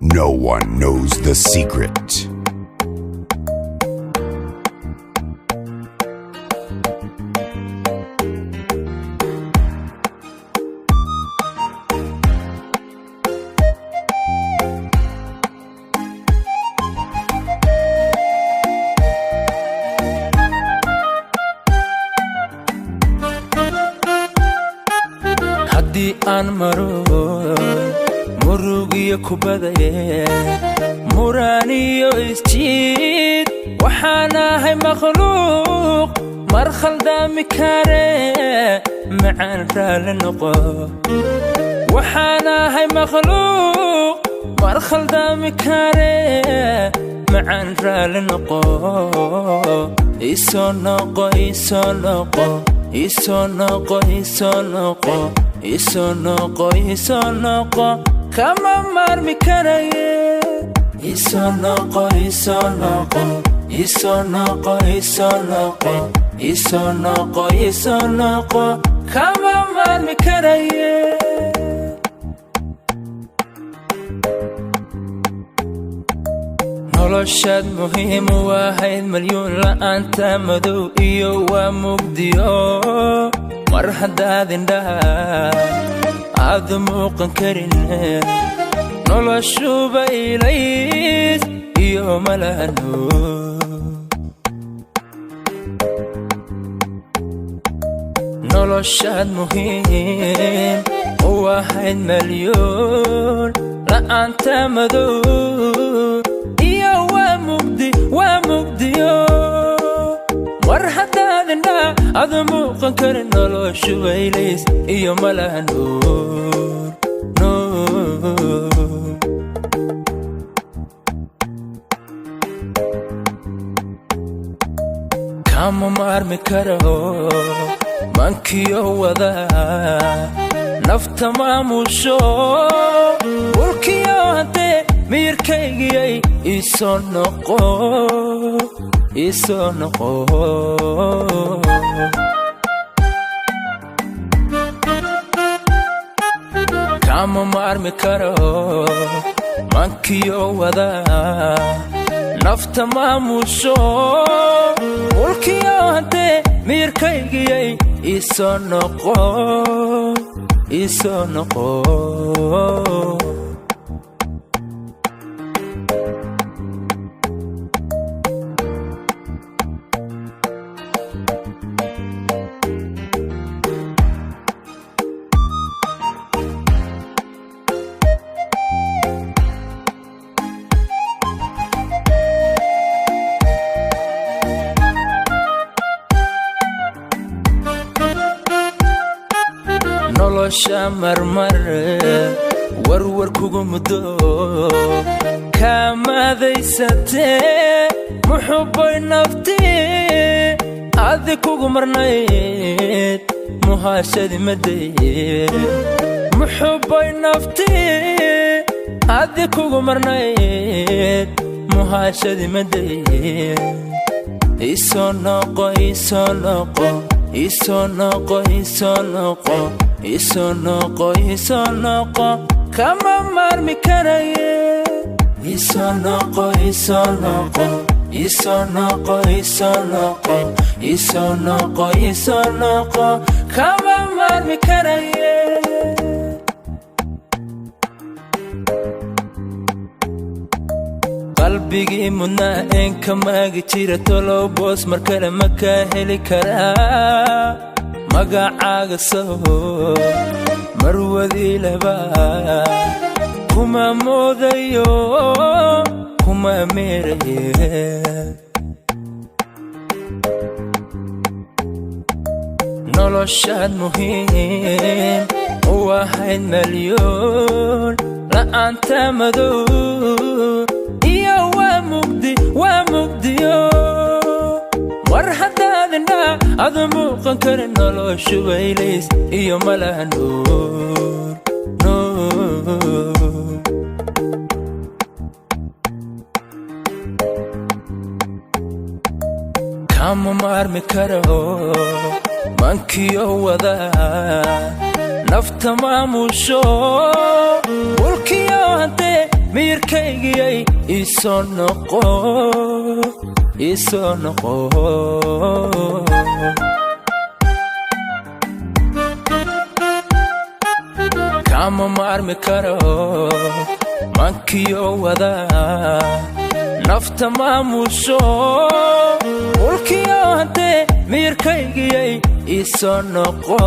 No one knows the secret. haddii aan maro murugiyo kubadaye muraan iyo isjiid waxaan ahay makhluuq mar khaldaami kare macaan raali noqo waxaan ahay makhluuq mar khaldaami kare macaan raali noqo isoo noqo isoo noqo isoo noqo isoo noqo isoo noqo isoo noqo kama maarmi karaye isoo noqo isoo noqo isoo noqo isoo noqo isoo noqo isoo noqo kama maarmi karaye noloshaad muhiim u ahayd malyuun la'aanta madow iyo waa mugdiyo mar haddaad indhaha aad muuqan karin noloshuba ilays iyo malahano noloshaad muhiim u ahayd malyuun la'aanta madow iyo waa mugdiyo mar haddaad indhaha aad muuqan karin noloshuba ilays iyo malahano kama maarmi karo mankiyo wada nafta maamusho mulkiyo haddee miyirkaygiyay isoo noqo isoo noqo kama maarmi karo mankiyo wada nafta maamusho mulkiyo haddee miyirkaygiyay isoo noqo isoo noqo nolosha marmar warwar kugu muddo kaamadaysatee muxubbay naftii adi kugu marnayd muhaashadi madaye muxubbay naftii adi kugu marnayd muhaashadi madaye isoo noqo isoo noqo isoo noqo isoo noqo isoo noqo isoo noqo kama maarmi karaye isoo noqo isoo noqo isoo noqo isoo noqo isoo noqo isoo noqo kama maarmi karaye qalbigii mudnaa een ka maagi jira tolow boos mar kale ma ka heli karaa magacaaga soo marwadii laba kuma moodayo kuma meeraye noloshaad muhiim u ahayd malyuun la'aanta madow iyo waa mugdiyo mar haddaad indhaha aad muuqan karin noloshuba ilays iyo malahano kama maarmi karo mankiyo wada nafta maamusho mulkiyo haddee miyirkaygiyay isoo noqo kama maarmi karo mankiyo wada nafta maamusho ulkiyo hade miyirkaygiyay isoo noqo